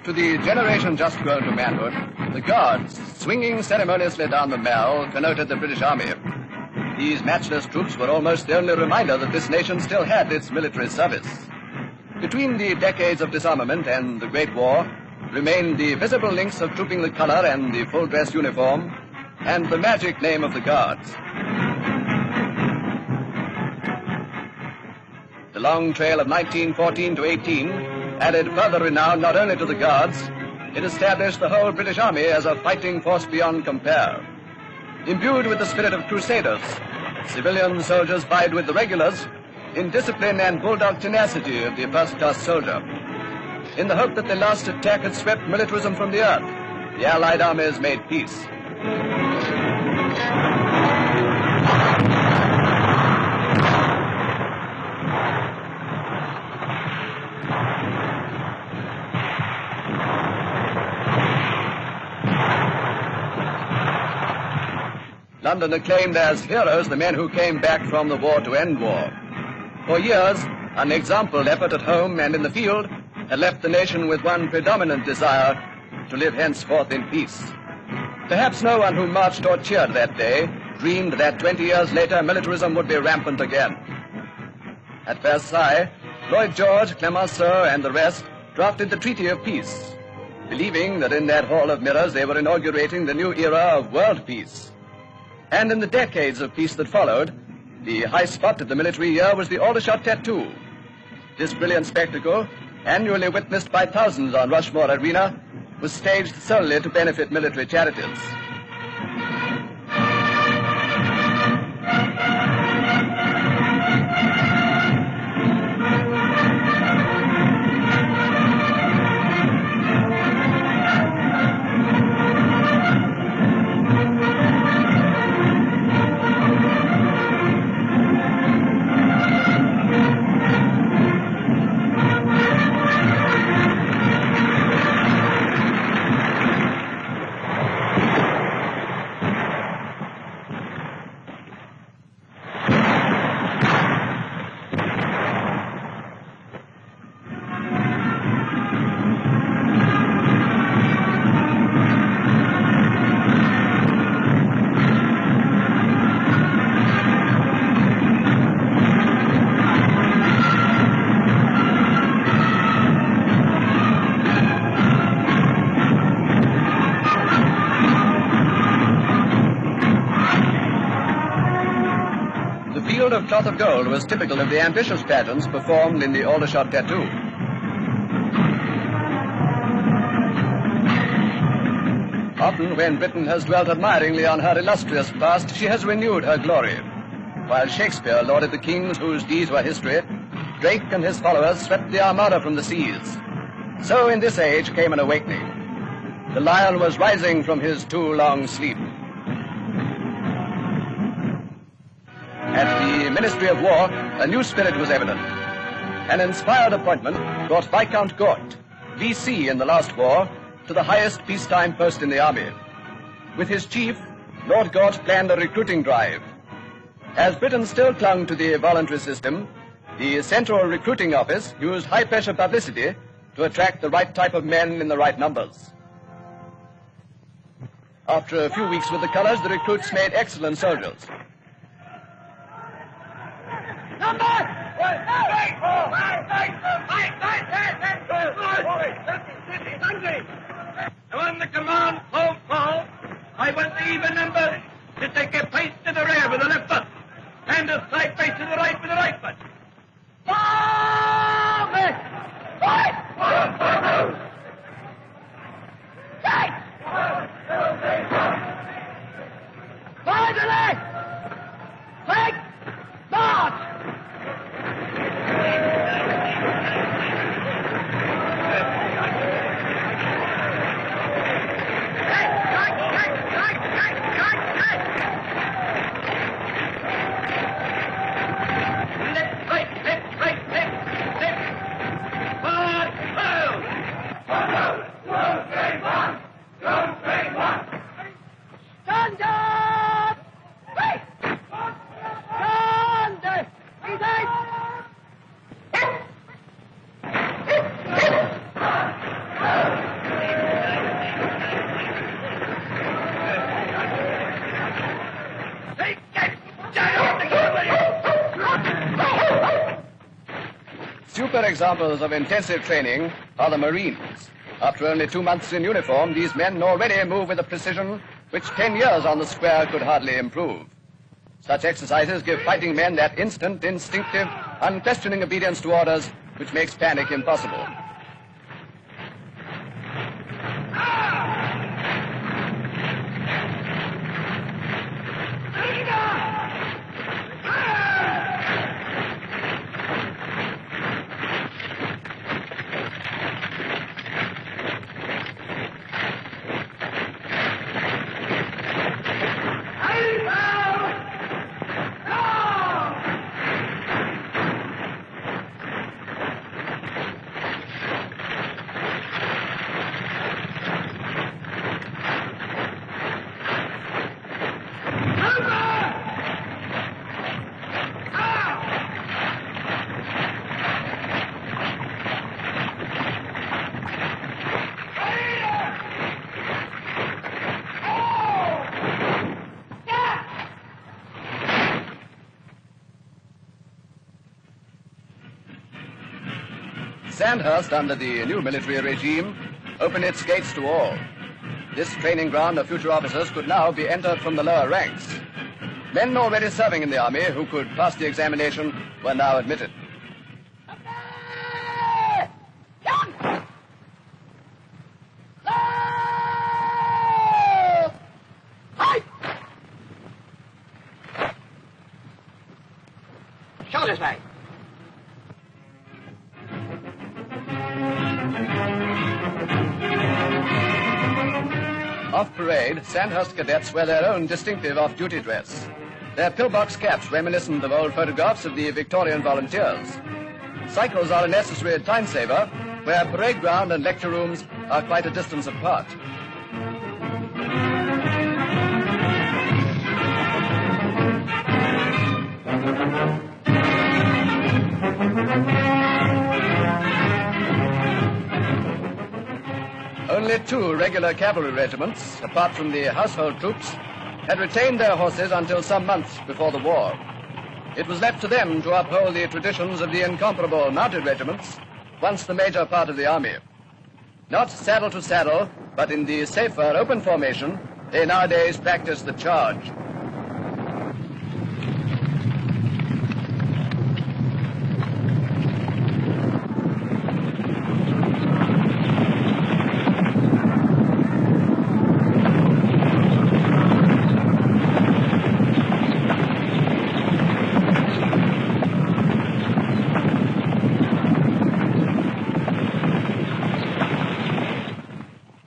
To the generation just grown to manhood, the Guards, swinging ceremoniously down the Mall, connoted the British Army. These matchless troops were almost the only reminder that this nation still had its military service. Between the decades of disarmament and the Great War remained the visible links of trooping the color and the full-dress uniform, and the magic name of the Guards. The long trail of 1914 to 18 added further renown not only to the Guards, it established the whole British Army as a fighting force beyond compare. Imbued with the spirit of crusaders, civilian soldiers vied with the regulars in discipline and bulldog tenacity of the first-class soldier. In the hope that the last attack had swept militarism from the earth, the Allied armies made peace. London acclaimed as heroes the men who came back from the war to end war. For years, unexampled effort at home and in the field had left the nation with one predominant desire, to live henceforth in peace. Perhaps no one who marched or cheered that day dreamed that 20 years later militarism would be rampant again. At Versailles, Lloyd George, Clemenceau, and the rest drafted the Treaty of Peace, believing that in that hall of mirrors they were inaugurating the new era of world peace. And in the decades of peace that followed, the high spot of the military year was the Aldershot Tattoo. This brilliant spectacle, annually witnessed by thousands on Rushmore Arena, was staged solely to benefit military charities. The cloth of gold was typical of the ambitious pageants performed in the Aldershot Tattoo. Often when Britain has dwelt admiringly on her illustrious past, she has renewed her glory. While Shakespeare lauded the kings whose deeds were history, Drake and his followers swept the Armada from the seas. So in this age came an awakening. The lion was rising from his too long sleep. At the Ministry of War, a new spirit was evident. An inspired appointment brought Viscount Gort, VC in the last war, to the highest peacetime post in the army. With his chief, Lord Gort planned a recruiting drive. As Britain still clung to the voluntary system, the Central Recruiting Office used high-pressure publicity to attract the right type of men in the right numbers. After a few weeks with the colors, the recruits made excellent soldiers. When the command called fall, I want the even number to take a pace to the rear with the left foot and a side pace to the right with the right foot. Super examples of intensive training are the Marines. After only 2 months in uniform, these men already move with a precision which 10 years on the square could hardly improve. Such exercises give fighting men that instant, instinctive, unquestioning obedience to orders which makes panic impossible. Sandhurst, under the new military regime, opened its gates to all. This training ground of future officers could now be entered from the lower ranks. Men already serving in the army who could pass the examination were now admitted. Shoulders back. Off parade, Sandhurst cadets wear their own distinctive off-duty dress. Their pillbox caps reminiscent of old photographs of the Victorian volunteers. Cycles are a necessary time saver, where parade ground and lecture rooms are quite a distance apart. Only 2 regular cavalry regiments, apart from the household troops, had retained their horses until some months before the war. It was left to them to uphold the traditions of the incomparable mounted regiments, once the major part of the army. Not saddle to saddle, but in the safer open formation, they nowadays practice the charge.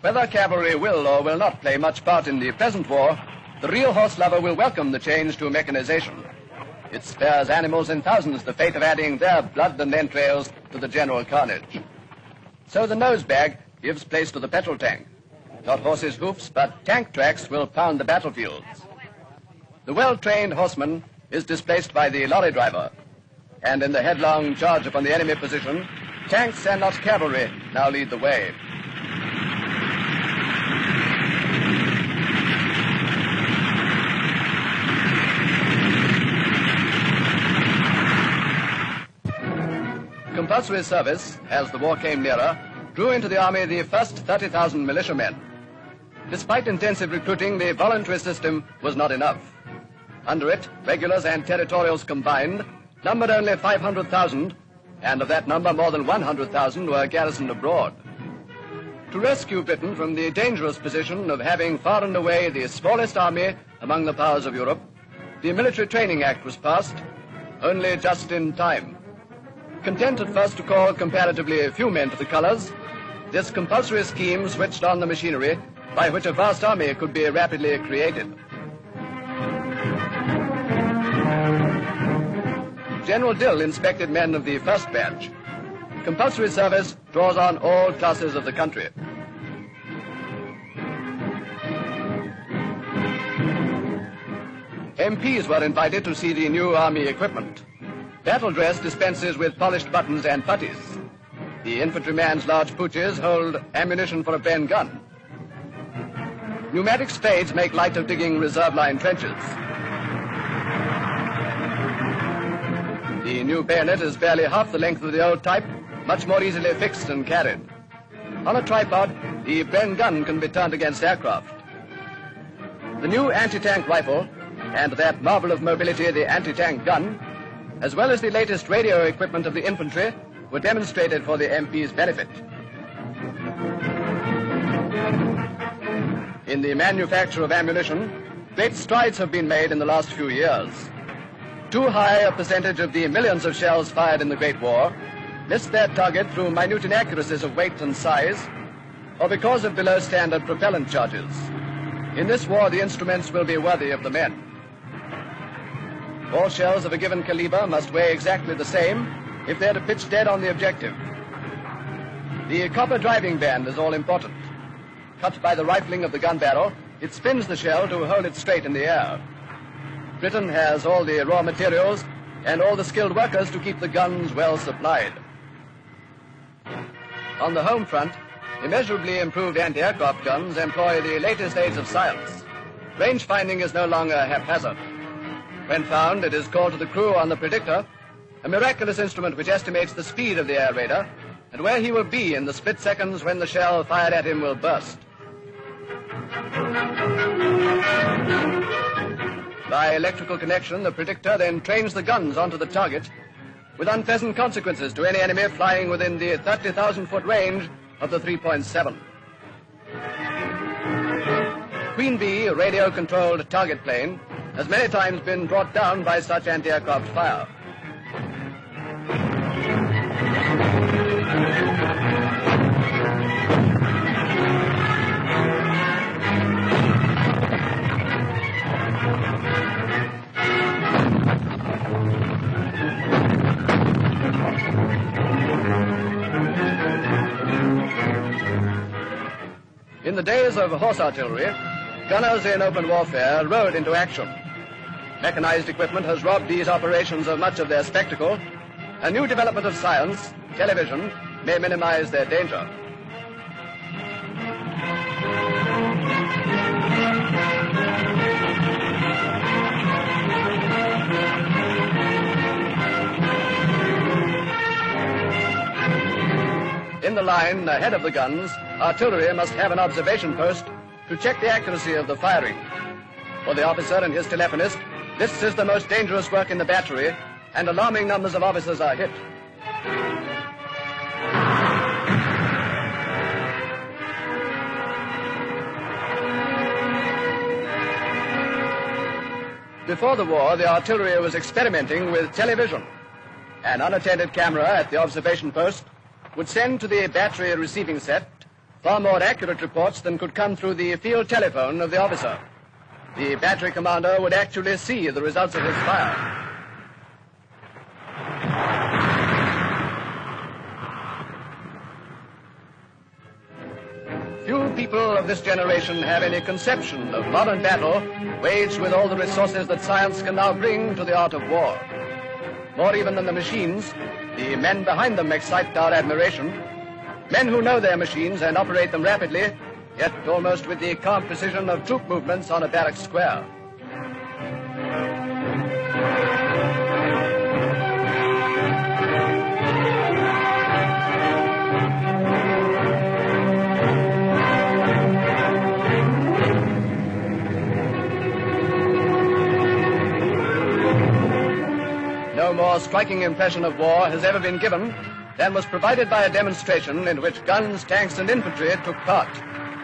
Whether cavalry will or will not play much part in the present war, the real horse lover will welcome the change to mechanization. It spares animals in thousands the fate of adding their blood and entrails to the general carnage. So the nose bag gives place to the petrol tank. Not horses' hoofs, but tank tracks will pound the battlefields. The well-trained horseman is displaced by the lorry driver. And in the headlong charge upon the enemy position, tanks and not cavalry now lead the way. Compulsory service, as the war came nearer, drew into the army the first 30,000 militiamen. Despite intensive recruiting, the voluntary system was not enough. Under it, regulars and territorials combined numbered only 500,000, and of that number more than 100,000 were garrisoned abroad. To rescue Britain from the dangerous position of having far and away the smallest army among the powers of Europe, the Military Training Act was passed, only just in time. Content at first to call comparatively few men to the colors, this compulsory scheme switched on the machinery by which a vast army could be rapidly created. General Dill inspected men of the first batch. Compulsory service draws on all classes of the country. MPs were invited to see the new army equipment. Battle dress dispenses with polished buttons and puttees. The infantryman's large pouches hold ammunition for a Benn gun. Pneumatic spades make light of digging reserve line trenches. The The new bayonet is barely half the length of the old type, much more easily fixed and carried. On a tripod, the Bren gun can be turned against aircraft. The new anti-tank rifle and that marvel of mobility, the anti-tank gun, as well as the latest radio equipment of the infantry, were demonstrated for the MP's benefit. In the manufacture of ammunition, great strides have been made in the last few years. Too high a percentage of the millions of shells fired in the Great War missed their target through minute inaccuracies of weight and size, or because of below standard propellant charges. In this war, the instruments will be worthy of the men. All shells of a given caliber must weigh exactly the same if they're to pitch dead on the objective. The copper driving band is all important. Cut by the rifling of the gun barrel, it spins the shell to hold it straight in the air. Britain has all the raw materials and all the skilled workers to keep the guns well supplied. On the home front, immeasurably improved anti-aircraft guns employ the latest aids of science. Range finding is no longer haphazard. When found, it is called to the crew on the predictor, a miraculous instrument which estimates the speed of the air raider and where he will be in the split seconds when the shell fired at him will burst. By electrical connection, the predictor then trains the guns onto the target, with unpleasant consequences to any enemy flying within the 30,000-foot range of the 3.7. Queen Bee, a radio-controlled target plane, has many times been brought down by such anti-aircraft fire. In the days of horse artillery, gunners in open warfare rode into action. Mechanized equipment has robbed these operations of much of their spectacle. A new development of science, television, may minimize their danger. In the line ahead of the guns, artillery must have an observation post to check the accuracy of the firing. For the officer and his telephonist, this is the most dangerous work in the battery, and alarming numbers of officers are hit. Before the war, the artillery was experimenting with television. An unattended camera at the observation post would send to the battery receiving set far more accurate reports than could come through the field telephone of the officer. The battery commander would actually see the results of his fire. Few people of this generation have any conception of modern battle waged with all the resources that science can now bring to the art of war. More even than the machines, the men behind them excite our admiration. Men who know their machines and operate them rapidly, yet almost with the calm precision of troop movements on a barrack square. No more striking impression of war has ever been given than was provided by a demonstration in which guns, tanks, and infantry took part.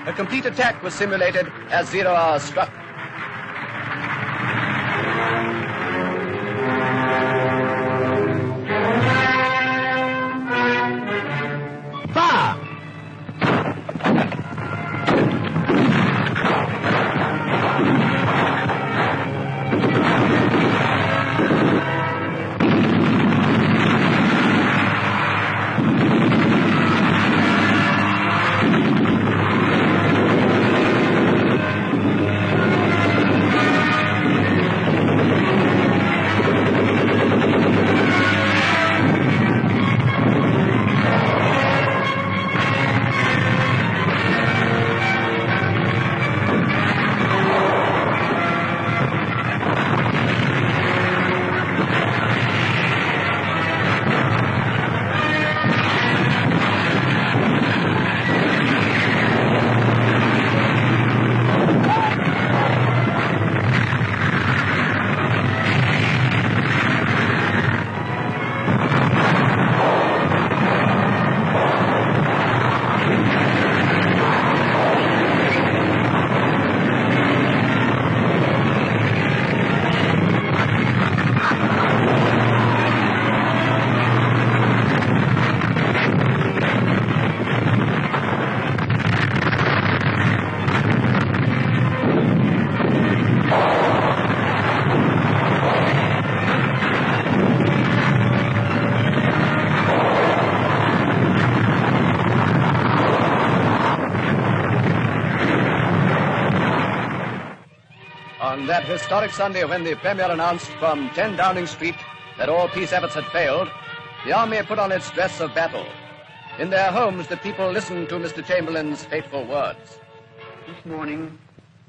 A complete attack was simulated as 0 hour struck. Fire! On that historic Sunday when the Premier announced from 10 Downing Street that all peace efforts had failed, the army put on its dress of battle. In their homes, the people listened to Mr. Chamberlain's fateful words. This morning,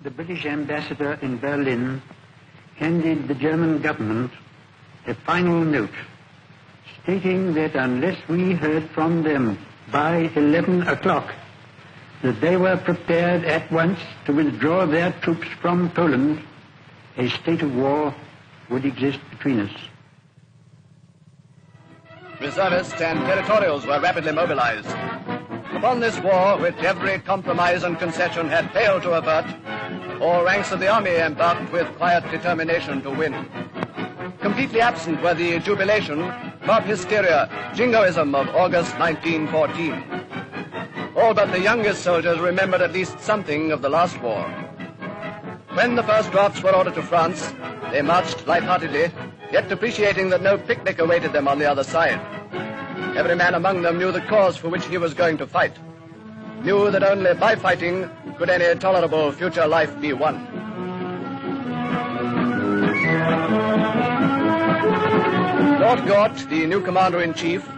the British ambassador in Berlin handed the German government a final note stating that unless we heard from them by 11 o'clock, that they were prepared at once to withdraw their troops from Poland, a state of war would exist between us. Reservists and territorials were rapidly mobilized. Upon this war, which every compromise and concession had failed to avert, all ranks of the army embarked with quiet determination to win. Completely absent were the jubilation, mob hysteria, jingoism of August 1914. All but the youngest soldiers remembered at least something of the last war. When the first drafts were ordered to France, they marched lightheartedly, yet appreciating that no picnic awaited them on the other side. Every man among them knew the cause for which he was going to fight, knew that only by fighting could any tolerable future life be won. Lord Gort, the new commander-in-chief,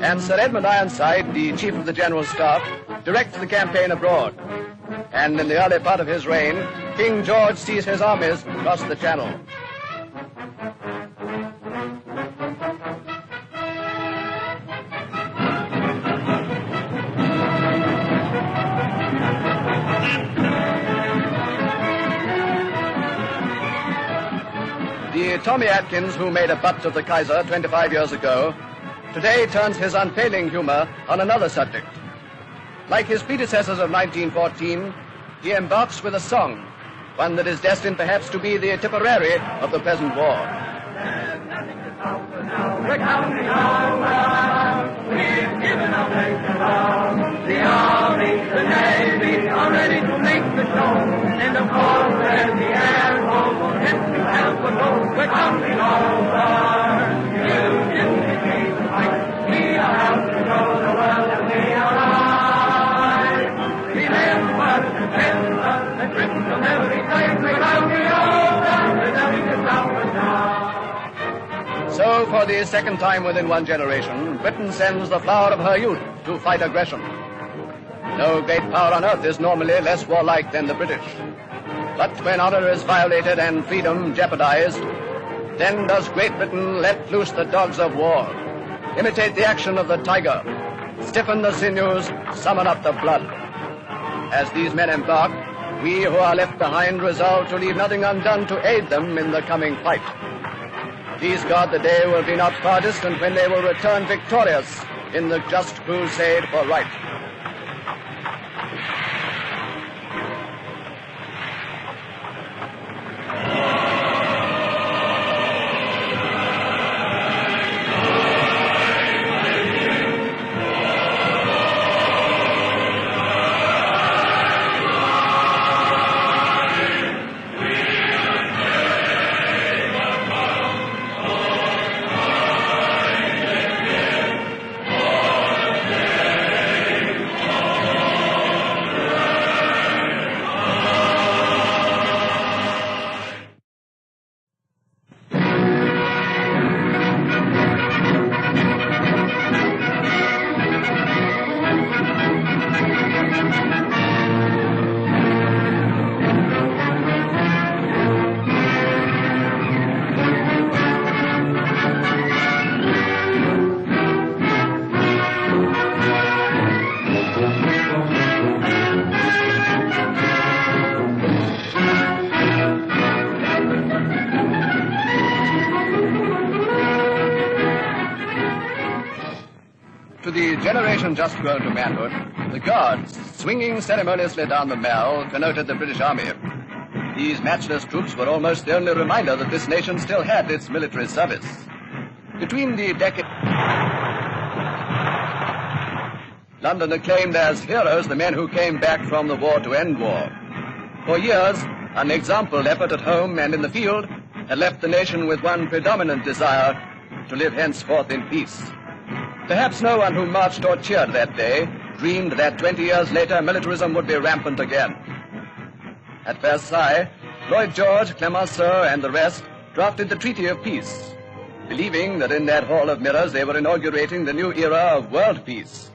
and Sir Edmund Ironside, the chief of the General Staff, directed the campaign abroad. And in the early part of his reign, King George sees his armies cross the Channel. The Tommy Atkins who made a butt of the Kaiser 25 years ago today turns his unfailing humor on another subject. Like his predecessors of 1914, he embarks with a song, one that is destined perhaps to be the Tipperary of the present war. We're counting over. We've given our place to love. The army, the navy are ready to make the show. And of course, there's the air force will hit to help the goal. We're counting over. You didn't escape the fight. We are out to show the world that we are right. Remember, the tricks of every time. We're counting over. There's nothing to stop us now. So, for the second time within one generation, Britain sends the flower of her youth to fight aggression. No great power on earth is normally less warlike than the British. But when honor is violated and freedom jeopardized, then does Great Britain let loose the dogs of war, imitate the action of the tiger, stiffen the sinews, summon up the blood. As these men embark, we who are left behind resolve to leave nothing undone to aid them in the coming fight. Please God, the day will be not far distant when they will return victorious in the just crusade for right. To the generation just grown to manhood, the Guards, swinging ceremoniously down the Mall, connoted the British Army. These matchless troops were almost the only reminder that this nation still had its military service. Between the decades, London acclaimed as heroes the men who came back from the war to end war. For years, an example effort at home and in the field had left the nation with one predominant desire: to live henceforth in peace. Perhaps no one who marched or cheered that day dreamed that 20 years later militarism would be rampant again. At Versailles, Lloyd George, Clemenceau, and the rest drafted the Treaty of Peace, believing that in that hall of mirrors they were inaugurating the new era of world peace.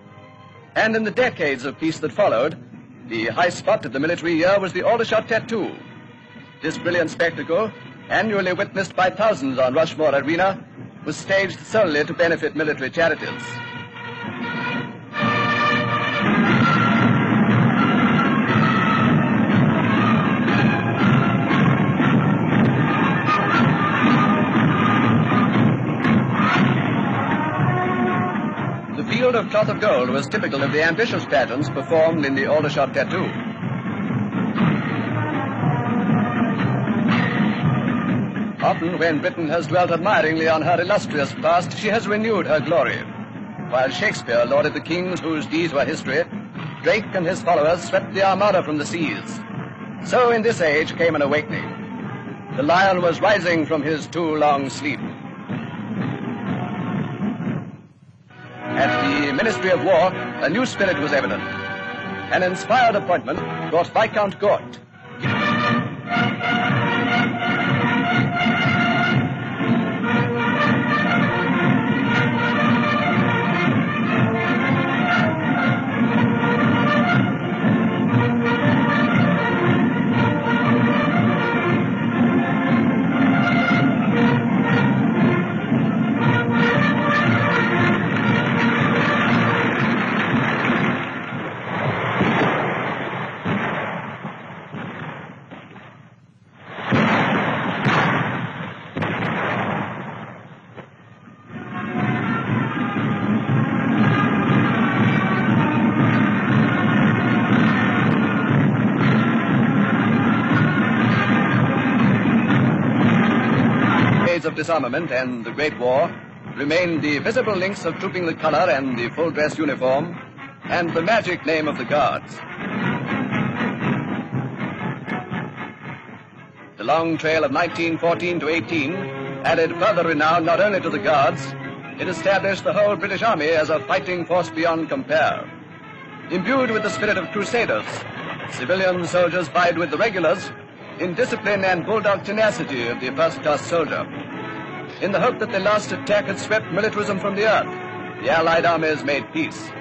And in the decades of peace that followed, the high spot of the military year was the Aldershot Tattoo. This brilliant spectacle, annually witnessed by thousands on Rushmore Arena, was staged solely to benefit military charities. The field of cloth of gold was typical of the ambitious pageants performed in the Aldershot Tattoo. Often when Britain has dwelt admiringly on her illustrious past, she has renewed her glory. While Shakespeare lauded the kings whose deeds were history, Drake and his followers swept the Armada from the seas. So in this age came an awakening. The lion was rising from his too long sleep. At the Ministry of War, a new spirit was evident. An inspired appointment brought Viscount Gort. Of disarmament and the Great War remained the visible links of trooping the color and the full-dress uniform and the magic name of the Guards. The long trail of 1914 to 18 added further renown not only to the Guards, it established the whole British Army as a fighting force beyond compare. Imbued with the spirit of crusaders, civilian soldiers vied with the regulars in discipline and bulldog tenacity of the first-class soldier. In the hope that the last attack had swept militarism from the earth, the Allied armies made peace.